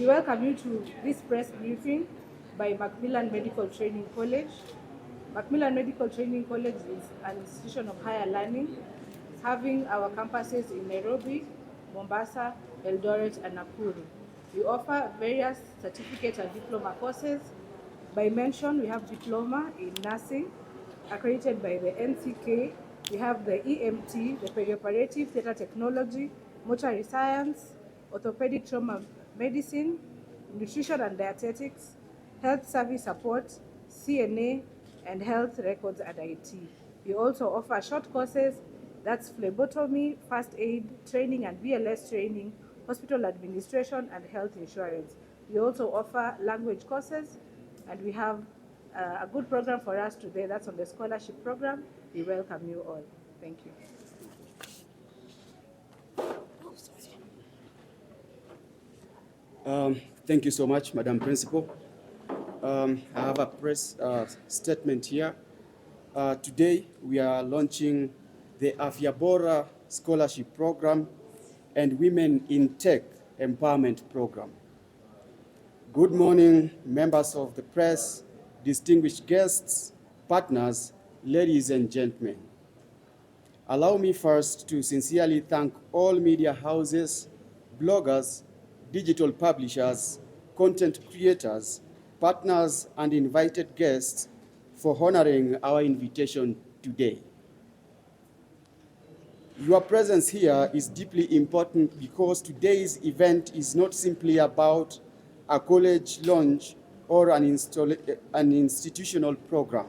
We welcome you to this press briefing by Macmillan Medical Training College. Macmillan Medical Training College is an institution of higher learning, having our campuses in Nairobi, Mombasa, Eldoret, and Nakuru. We offer various certificate and diploma courses. By mention, we have diploma in nursing, accredited by the NCK. We have the EMT, the perioperative theatre technology, mortuary science, orthopedic trauma medicine, nutrition and dietetics, health service support, CNA, and health records and IT. We also offer short courses, that's phlebotomy, first aid training and BLS training, hospital administration, and health insurance. We also offer language courses, and we have a good program for us today. That's on the scholarship program. We welcome you all. Thank you. Thank you so much, Madam Principal. I have a press statement here. Today, we are launching the Afya Bora Scholarship Program and Women in Tech Empowerment Program. Good morning, members of the press, distinguished guests, partners, ladies and gentlemen. Allow me first to sincerely thank all media houses, bloggers, digital publishers, content creators, partners, and invited guests for honoring our invitation today. Your presence here is deeply important because today's event is not simply about a college launch or an institutional program.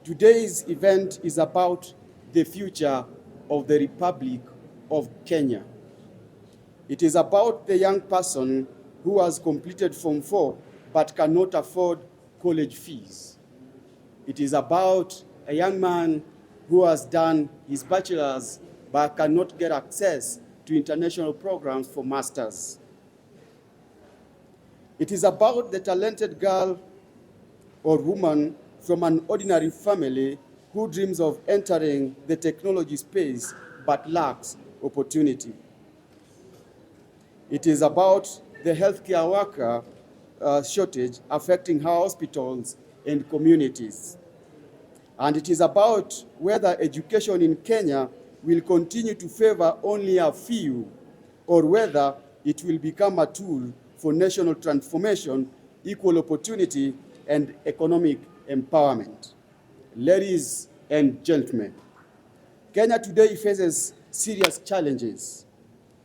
Today's event is about the future of the Republic of Kenya. It is about the young person who has completed Form 4 but cannot afford college fees. It is about a young man who has done his bachelor's but cannot get access to international programs for masters. It is about the talented girl or woman from an ordinary family who dreams of entering the technology space but lacks opportunity. It is about the healthcare worker shortage affecting our hospitals and communities. And it is about whether education in Kenya will continue to favor only a few or whether it will become a tool for national transformation, equal opportunity, and economic empowerment. Ladies and gentlemen, Kenya today faces serious challenges.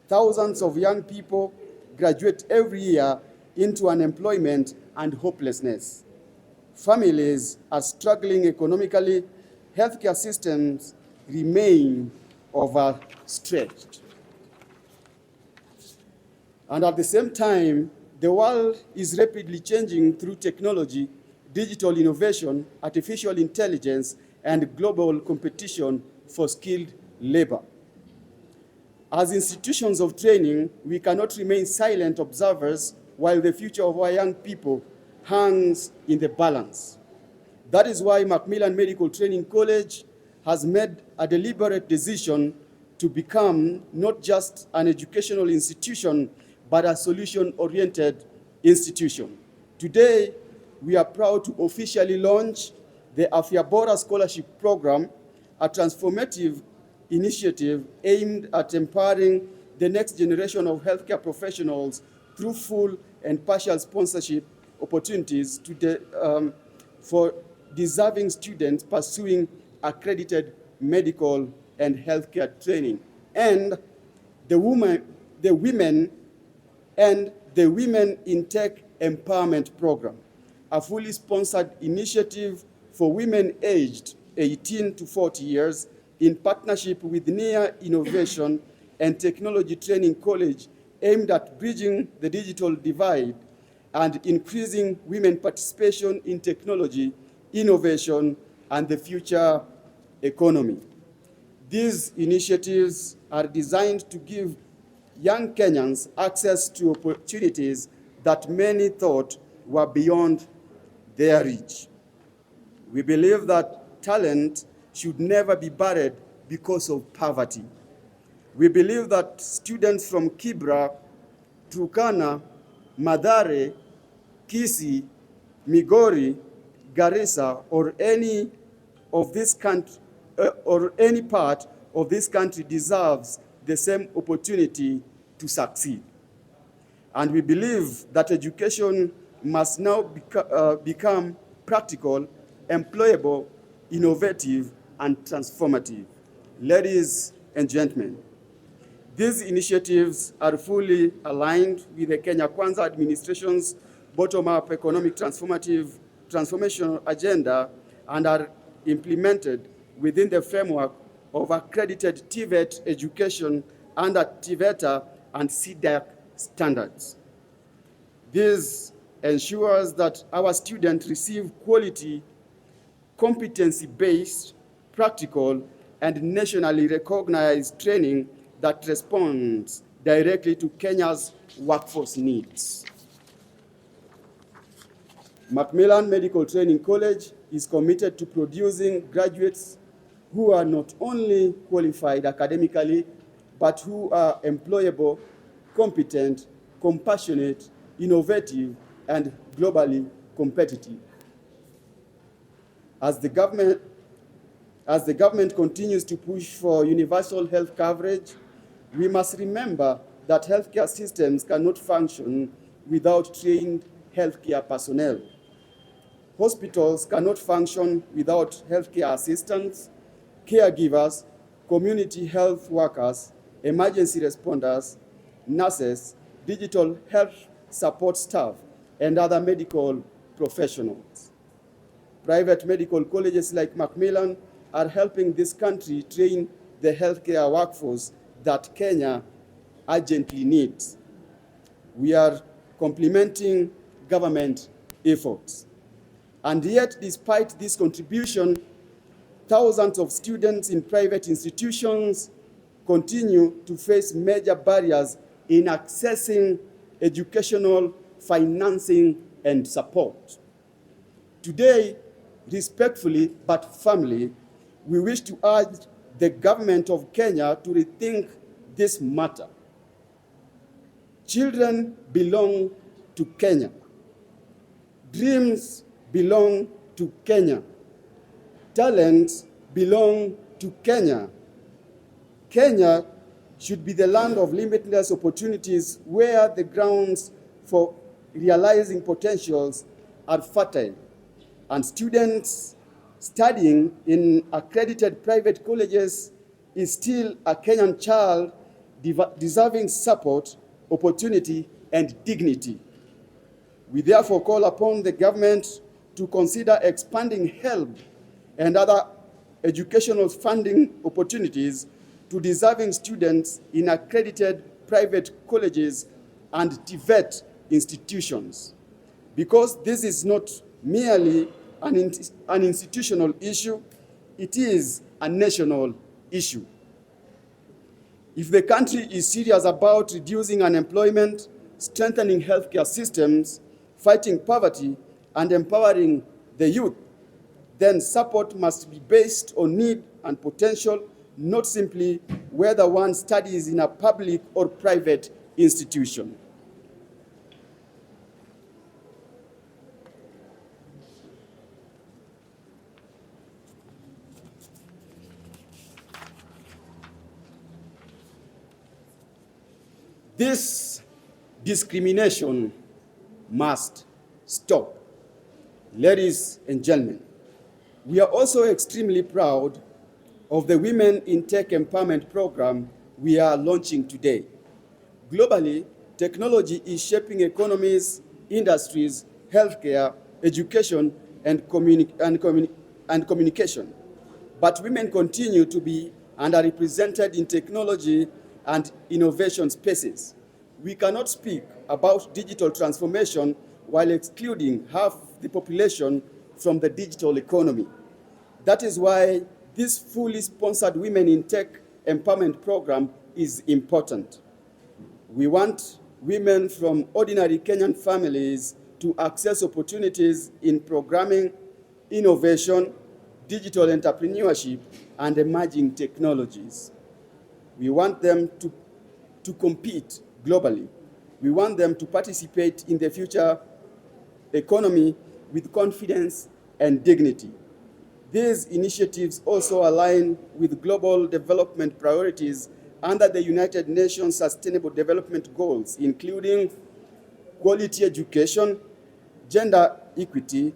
Thousands of young people graduate every year into unemployment and hopelessness. Families are struggling economically. Healthcare systems remain overstretched. And at the same time, the world is rapidly changing through technology, digital innovation, artificial intelligence, and global competition for skilled labor. As institutions of training, we cannot remain silent observers while the future of our young people hangs in the balance. That is why Macmillan Medical Training College has made a deliberate decision to become not just an educational institution, but a solution-oriented institution. Today, we are proud to officially launch the Afya Bora Scholarship Program, a transformative initiative aimed at empowering the next generation of healthcare professionals through full and partial sponsorship opportunities for deserving students pursuing accredited medical and healthcare training, and the Women in Tech Empowerment Program, a fully sponsored initiative for women aged 18 to 40 years in partnership with Near Innovation and Technology Training College, aimed at bridging the digital divide and increasing women participation in technology, innovation, and the future economy. These initiatives are designed to give young Kenyans access to opportunities that many thought were beyond their reach. We believe that talent should never be buried because of poverty. We believe that students from Kibra, Turkana, Mathare, Kisii, Migori, Garissa, or any of this country, or any part of this country deserves the same opportunity to succeed. And we believe that education must now become practical, employable, innovative, and transformative. Ladies and gentlemen, these initiatives are fully aligned with the Kenya Kwanza administration's bottom-up economic transformation agenda and are implemented within the framework of accredited TVET education under TVETA and CDAC standards. This ensures that our students receive quality, competency-based, practical, and nationally recognized training that responds directly to Kenya's workforce needs. Macmillan Medical Training College is committed to producing graduates who are not only qualified academically, but who are employable, competent, compassionate, innovative, and globally competitive. As the government continues to push for universal health coverage, we must remember that healthcare systems cannot function without trained healthcare personnel. Hospitals cannot function without healthcare assistants, caregivers, community health workers, emergency responders, nurses, digital health support staff, and other medical professionals. Private medical colleges like Macmillan are helping this country train the healthcare workforce that Kenya urgently needs. We are complementing government efforts. And yet, despite this contribution, thousands of students in private institutions continue to face major barriers in accessing educational financing and support. Today, respectfully but firmly, we wish to urge the government of Kenya to rethink this matter. Children belong to Kenya. Dreams belong to Kenya. Talents belong to Kenya. Kenya should be the land of limitless opportunities where the grounds for realizing potentials are fertile, and students studying in accredited private colleges is still a Kenyan child deserving support, opportunity, and dignity. We therefore call upon the government to consider expanding HELB and other educational funding opportunities to deserving students in accredited private colleges and TVET institutions. Because this is not merely an institutional issue, it is a national issue. If the country is serious about reducing unemployment, strengthening healthcare systems, fighting poverty, and empowering the youth, then support must be based on need and potential, not simply whether one studies in a public or private institution. This discrimination must stop. Ladies and gentlemen, we are also extremely proud of the Women in Tech Empowerment Program we are launching today. Globally, technology is shaping economies, industries, healthcare, education, and communication. But women continue to be underrepresented in technology and innovation spaces. We cannot speak about digital transformation while excluding half the population from the digital economy. That is why this fully sponsored Women in Tech Empowerment Program is important. We want women from ordinary Kenyan families to access opportunities in programming, innovation, digital entrepreneurship, and emerging technologies. We want them to compete globally, We want them to participate in the future economy with confidence and dignity. These initiatives also align with global development priorities under the United Nations Sustainable Development Goals, including quality education, gender equity,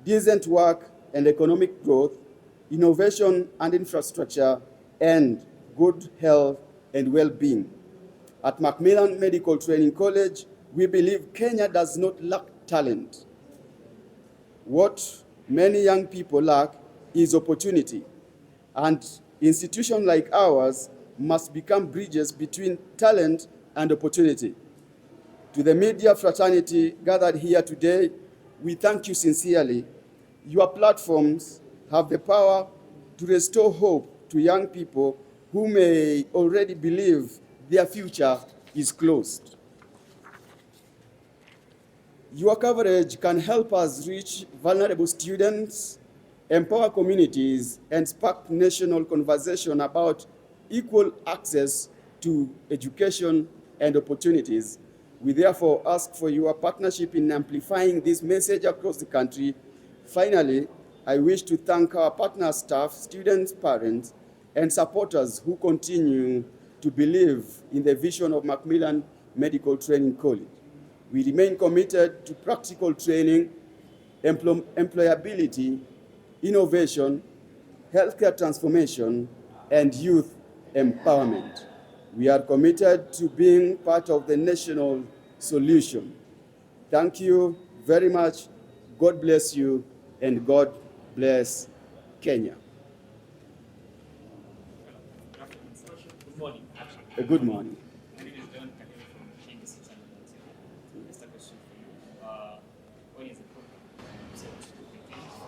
decent work and economic growth, innovation and infrastructure, and good health and well-being. At Macmillan Medical Training College, we believe Kenya does not lack talent. What many young people lack is opportunity, and institutions like ours must become bridges between talent and opportunity. To the media fraternity gathered here today, we thank you sincerely. Your platforms have the power to restore hope to young people who may already believe their future is closed. Your coverage can help us reach vulnerable students, empower communities, and spark national conversation about equal access to education and opportunities. We therefore ask for your partnership in amplifying this message across the country. Finally, I wish to thank our partner staff, students, parents, and supporters who continue to believe in the vision of Macmillan Medical Training College. We remain committed to practical training, employability, innovation, healthcare transformation, and youth empowerment. We are committed to being part of the national solution. Thank you very much. God bless you, and God bless Kenya. Good morning. Good morning. My name is John Kadeli from NBC Channel. Just a question for you. What is the program? You said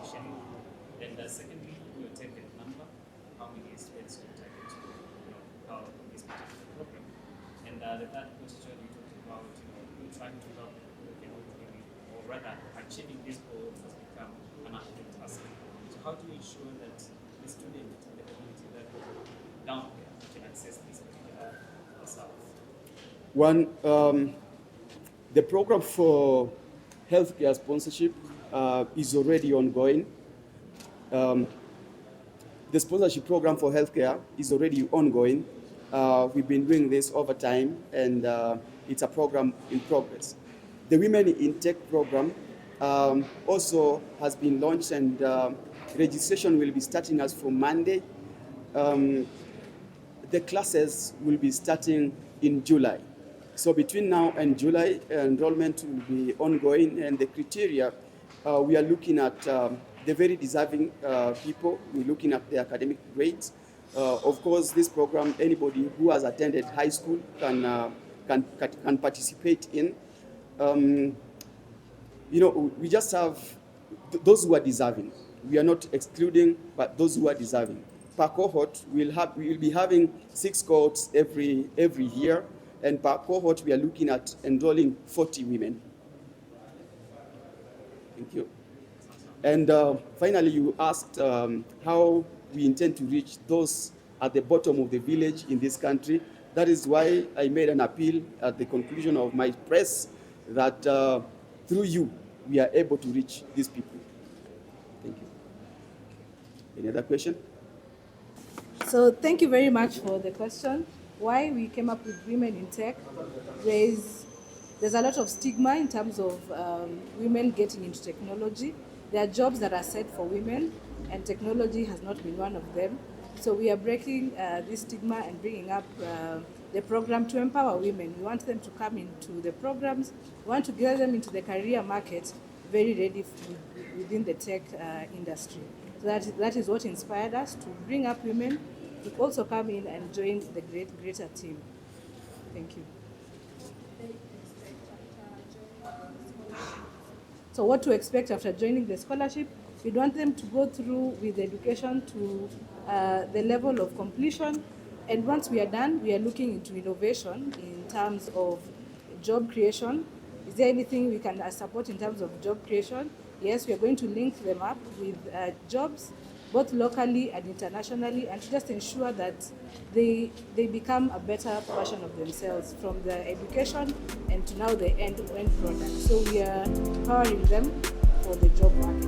sharing. And secondly, your target number, how many students you target to how this particular program. And the third question you talked about, you're trying to help or rather achieving this goal has become an absolute task. So how do you ensure that the student in the community that down there can access this particular service? One, the program for healthcare sponsorship is already ongoing. The sponsorship program for healthcare is already ongoing. We've been doing this over time, and it's a program in progress. The Women in Tech program also has been launched, and registration will be starting as from Monday. The classes will be starting in July. So between now and July, enrollment will be ongoing, and the criteria, we are looking at the very deserving people. We're looking at the academic grades. Of course, this program, anybody who has attended high school can participate in. We just have those who are deserving. We are not excluding, but those who are deserving. Per cohort, we will be having 6 cohorts every year, and per cohort, we are looking at enrolling 40 women. Thank you. And finally, you asked how we intend to reach those at the bottom of the village in this country. That is why I made an appeal at the conclusion of my press that through you, we are able to reach these people. Thank you. Any other question? So thank you very much for the question. Why we came up with Women in Tech? There's a lot of stigma in terms of women getting into technology. There are jobs that are set for women, and technology has not been one of them. So we are breaking this stigma and bringing up the program to empower women. We want them to come into the programs. We want to get them into the career market very ready within the tech industry. So that is what inspired us to bring up women to also come in and join the greater team. Thank you. So what to expect after joining the scholarship? We want them to go through with education to the level of completion. And once we are done, we are looking into innovation in terms of job creation. Is there anything we can support in terms of job creation? Yes, we are going to link them up with jobs both locally and internationally, and to just ensure that they become a better version of themselves from their education and to now the end product. So we are empowering them for the job market.